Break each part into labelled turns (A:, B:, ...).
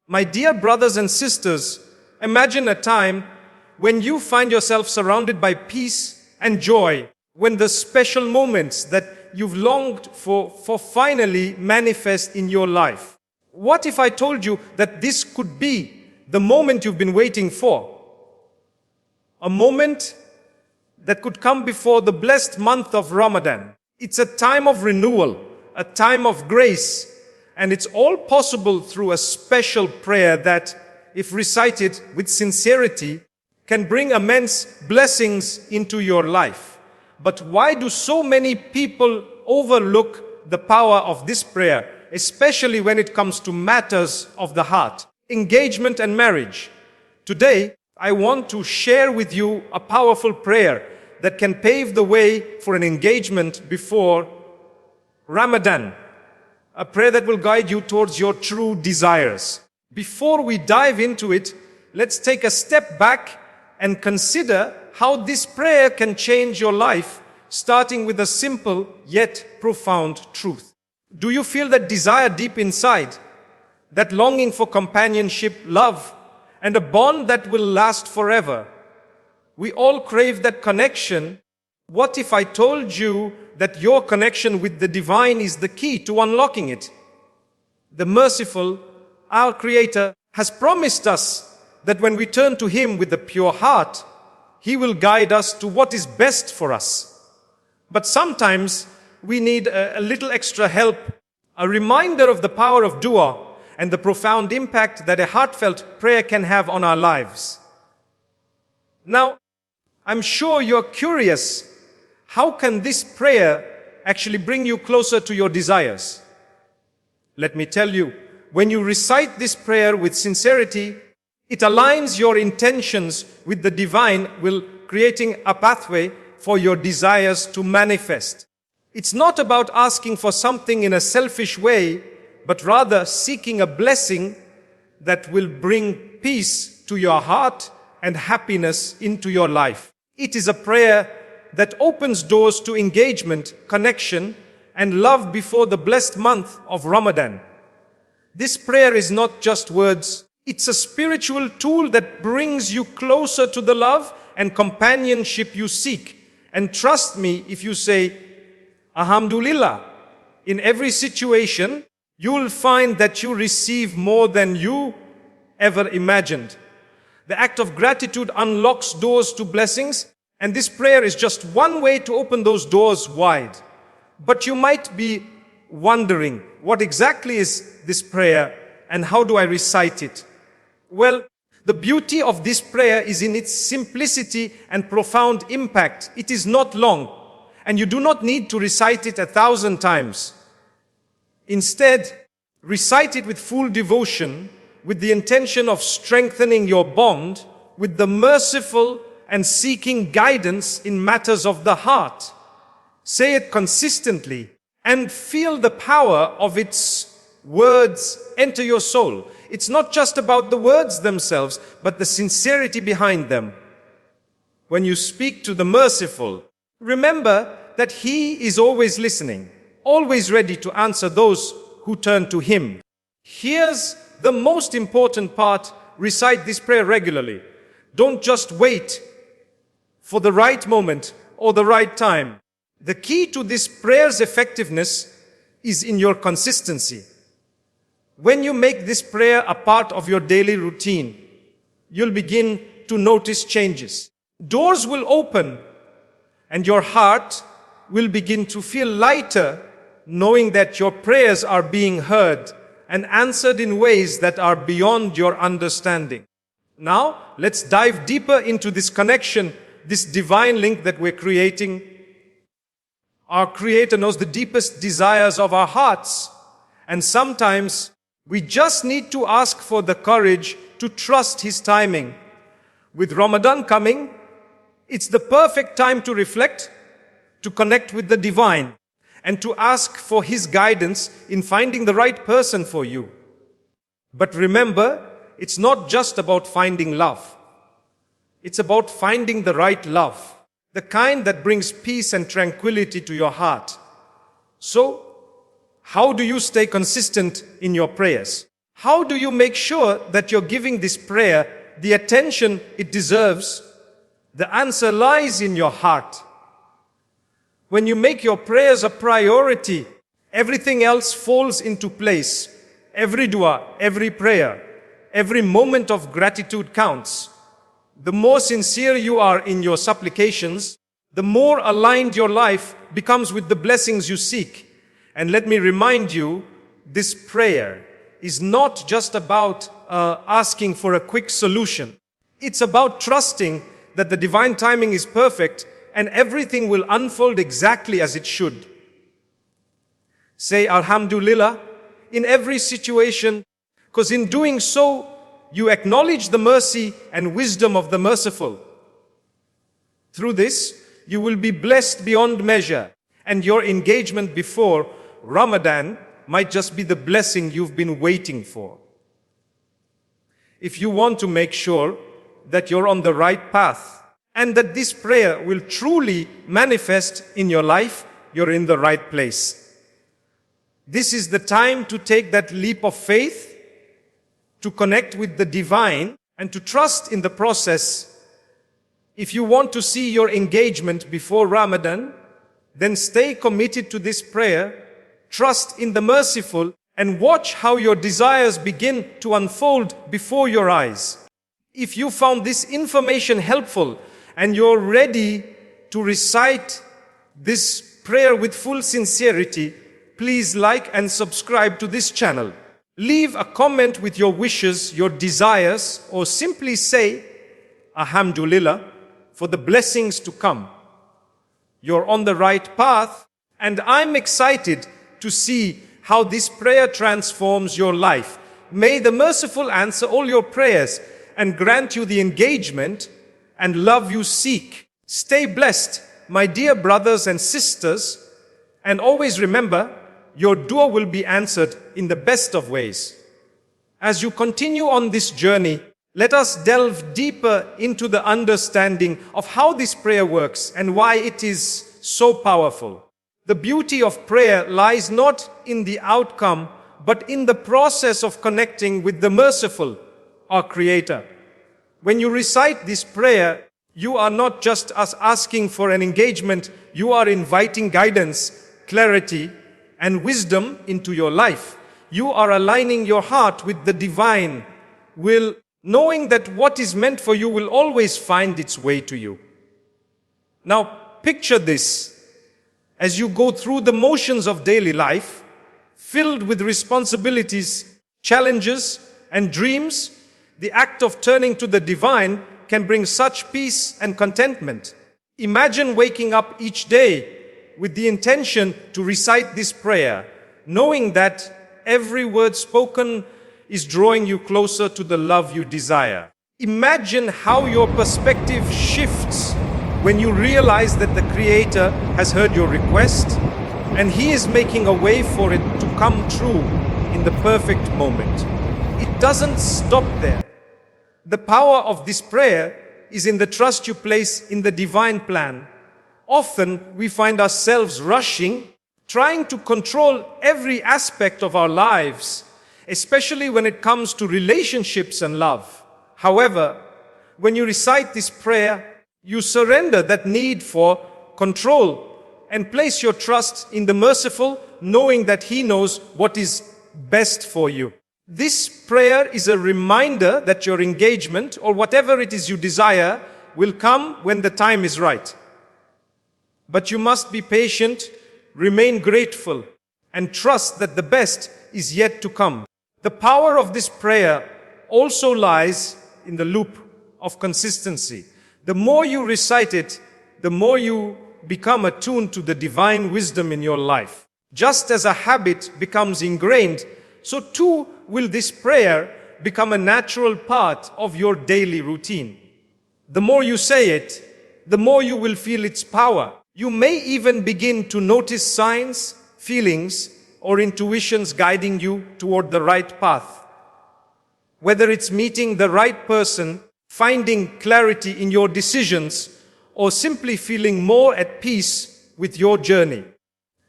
A: My dear brothers and sisters, imagine a time when you find yourself surrounded by peace and joy, when the special moments that you've longed for finally manifest in your life. What if I told you that this could be the moment you've been waiting for? A moment that could come before the blessed month of Ramadan. It's a time of renewal, a time of grace, and it's all possible through a special prayer that, if recited with sincerity, can bring immense blessings into your life. But why do so many people overlook the power of this prayer, especially when it comes to matters of the heart, engagement and marriage? Today, I want to share with you a powerful prayer that can pave the way for an engagement before Ramadan, a prayer that will guide you towards your true desires. Before we dive into it, let's take a step back and consider how this prayer can change your life, starting with a simple yet profound truth. Do you feel that desire deep inside, that longing for companionship, love, and a bond that will last forever? We all crave that connection. What if I told you that your connection with the divine is the key to unlocking it? The merciful, our Creator, has promised us that when we turn to Him with a pure heart, He will guide us to what is best for us. But sometimes we need a little extra help, a reminder of the power of dua and the profound impact that a heartfelt prayer can have on our lives. Now, I'm sure you're curious, how can this prayer actually bring you closer to your desires? Let me tell you, when you recite this prayer with sincerity, it aligns your intentions with the divine, will creating a pathway for your desires to manifest. It's not about asking for something in a selfish way, but rather seeking a blessing that will bring peace to your heart and happiness into your life. It is a prayer that opens doors to engagement, connection, and love before the blessed month of Ramadan. This prayer is not just words. It's a spiritual tool that brings you closer to the love and companionship you seek. And trust me, if you say, Alhamdulillah, in every situation, you will find that you receive more than you ever imagined. The act of gratitude unlocks doors to blessings, and this prayer is just one way to open those doors wide. But you might be wondering, what exactly is this prayer and how do I recite it? Well, the beauty of this prayer is in its simplicity and profound impact. It is not long, and you do not need to recite it 1,000 times. Instead, recite it with full devotion, with the intention of strengthening your bond with the merciful and seeking guidance in matters of the heart. Say it consistently and feel the power of its words enter your soul. It's not just about the words themselves, but the sincerity behind them. When you speak to the merciful, remember that He is always listening, always ready to answer those who turn to Him. Here's the most important part: recite this prayer regularly. Don't just wait for the right moment or the right time. The key to this prayer's effectiveness is in your consistency. When you make this prayer a part of your daily routine, you'll begin to notice changes. Doors will open and your heart will begin to feel lighter, knowing that your prayers are being heard and answered in ways that are beyond your understanding. Now, let's dive deeper into this connection, this divine link that we're creating. Our Creator knows the deepest desires of our hearts, and sometimes we just need to ask for the courage to trust His timing. With Ramadan coming, it's the perfect time to reflect, to connect with the divine, and to ask for His guidance in finding the right person for you. But remember, it's not just about finding love. It's about finding the right love, the kind that brings peace and tranquility to your heart. So, how do you stay consistent in your prayers? How do you make sure that you're giving this prayer the attention it deserves? The answer lies in your heart. When you make your prayers a priority, everything else falls into place. Every dua, every prayer, every moment of gratitude counts. The more sincere you are in your supplications, the more aligned your life becomes with the blessings you seek. And let me remind you, this prayer is not just about asking for a quick solution. It's about trusting that the divine timing is perfect and everything will unfold exactly as it should. Say Alhamdulillah in every situation, because in doing so, you acknowledge the mercy and wisdom of the merciful. Through this, you will be blessed beyond measure, and your engagement before Ramadan might just be the blessing you've been waiting for. If you want to make sure that you're on the right path and that this prayer will truly manifest in your life, you're in the right place. This is the time to take that leap of faith, to connect with the divine, and to trust in the process. If you want to see your engagement before Ramadan, then stay committed to this prayer, trust in the merciful, and watch how your desires begin to unfold before your eyes. If you found this information helpful and you're ready to recite this prayer with full sincerity, please like and subscribe to this channel. Leave a comment with your wishes, your desires, or simply say, Alhamdulillah, for the blessings to come. You're on the right path, and I'm excited to see how this prayer transforms your life. May the merciful answer all your prayers and grant you the engagement and love you seek. Stay blessed, my dear brothers and sisters, and always remember, your dua will be answered in the best of ways. As you continue on this journey, let us delve deeper into the understanding of how this prayer works and why it is so powerful. The beauty of prayer lies not in the outcome, but in the process of connecting with the merciful, our Creator. When you recite this prayer, you are not just asking for an engagement, you are inviting guidance, clarity, and wisdom into your life. You are aligning your heart with the divine will, knowing that what is meant for you will always find its way to you. Now, picture this. As you go through the motions of daily life, filled with responsibilities, challenges, and dreams, the act of turning to the divine can bring such peace and contentment. Imagine waking up each day with the intention to recite this prayer, knowing that every word spoken is drawing you closer to the love you desire. Imagine how your perspective shifts when you realize that the Creator has heard your request and He is making a way for it to come true in the perfect moment. It doesn't stop there. The power of this prayer is in the trust you place in the divine plan. Often we find ourselves rushing, trying to control every aspect of our lives, especially when it comes to relationships and love. However, when you recite this prayer, you surrender that need for control and place your trust in the merciful, knowing that He knows what is best for you. This prayer is a reminder that your engagement, or whatever it is you desire, will come when the time is right. But you must be patient, remain grateful, and trust that the best is yet to come. The power of this prayer also lies in the loop of consistency. The more you recite it, the more you become attuned to the divine wisdom in your life. Just as a habit becomes ingrained, so too will this prayer become a natural part of your daily routine. The more you say it, the more you will feel its power. You may even begin to notice signs, feelings, or intuitions guiding you toward the right path. Whether it's meeting the right person, finding clarity in your decisions, or simply feeling more at peace with your journey.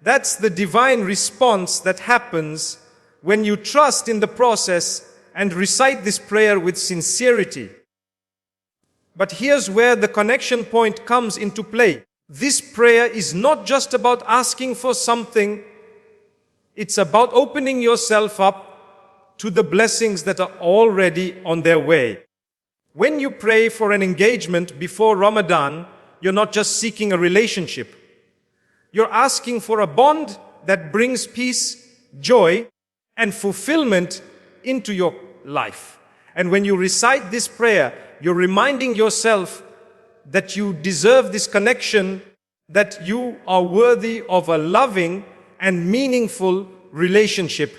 A: That's the divine response that happens when you trust in the process and recite this prayer with sincerity. But here's where the connection point comes into play. This prayer is not just about asking for something, it's about opening yourself up to the blessings that are already on their way. When you pray for an engagement before Ramadan, you're not just seeking a relationship. You're asking for a bond that brings peace, joy, and fulfillment into your life. And when you recite this prayer, you're reminding yourself that you deserve this connection, that you are worthy of a loving and meaningful relationship.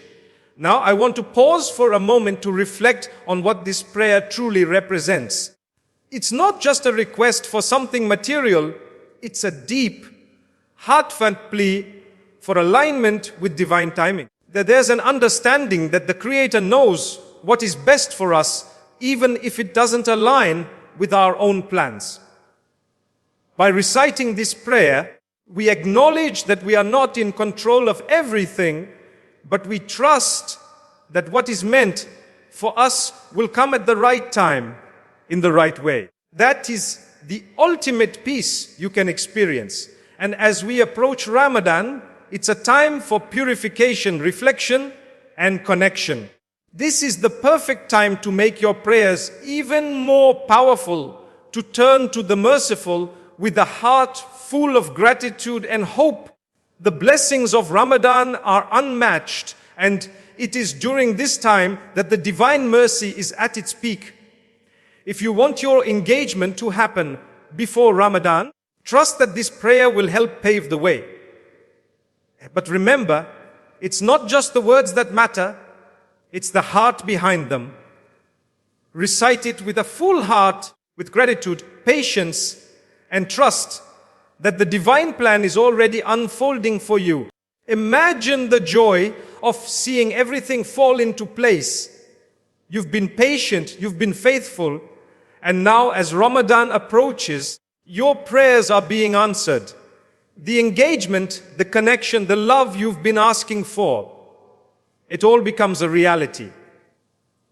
A: Now, I want to pause for a moment to reflect on what this prayer truly represents. It's not just a request for something material, it's a deep, heartfelt plea for alignment with divine timing. That there's an understanding that the Creator knows what is best for us, even if it doesn't align with our own plans. By reciting this prayer, we acknowledge that we are not in control of everything, but we trust that what is meant for us will come at the right time, in the right way. That is the ultimate peace you can experience. And as we approach Ramadan, it's a time for purification, reflection, and connection. This is the perfect time to make your prayers even more powerful, to turn to the merciful with a heart full of gratitude and hope. The blessings of Ramadan are unmatched, and it is during this time that the divine mercy is at its peak. If you want your engagement to happen before Ramadan, trust that this prayer will help pave the way. But remember, it's not just the words that matter, it's the heart behind them. Recite it with a full heart, with gratitude, patience, and trust that the divine plan is already unfolding for you. Imagine the joy of seeing everything fall into place. You've been patient, you've been faithful, and now as Ramadan approaches, your prayers are being answered. The engagement, the connection, the love you've been asking for, it all becomes a reality.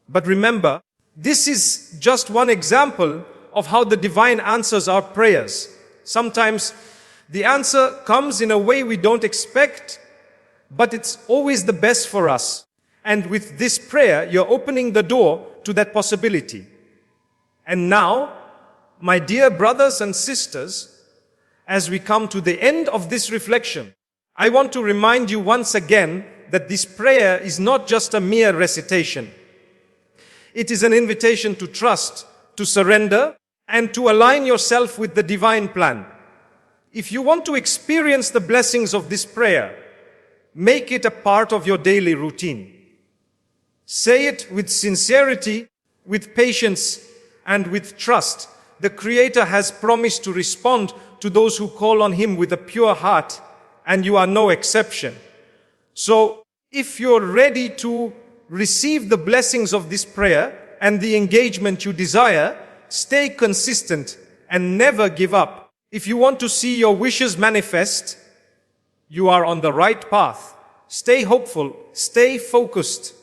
A: But remember, this is just one example of how the divine answers our prayers. Sometimes the answer comes in a way we don't expect, but it's always the best for us. And with this prayer, you're opening the door to that possibility. And now, my dear brothers and sisters, as we come to the end of this reflection, I want to remind you once again that this prayer is not just a mere recitation. It is an invitation to trust, to surrender, and to align yourself with the divine plan. If you want to experience the blessings of this prayer, make it a part of your daily routine. Say it with sincerity, with patience, and with trust. The Creator has promised to respond to those who call on Him with a pure heart, and you are no exception. So, if you're ready to receive the blessings of this prayer and the engagement you desire, stay consistent and never give up. If you want to see your wishes manifest, you are on the right path. Stay hopeful, stay focused,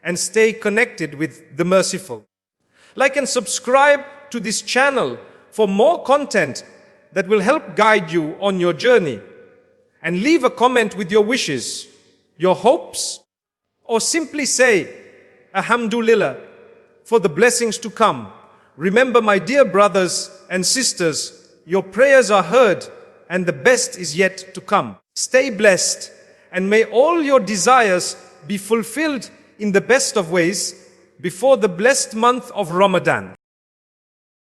A: and stay connected with the merciful. Like and subscribe to this channel for more content that will help guide you on your journey. And leave a comment with your wishes, your hopes, or simply say, Alhamdulillah, for the blessings to come. Remember, my dear brothers and sisters, your prayers are heard and the best is yet to come. Stay blessed, and may all your desires be fulfilled in the best of ways before the blessed month of Ramadan.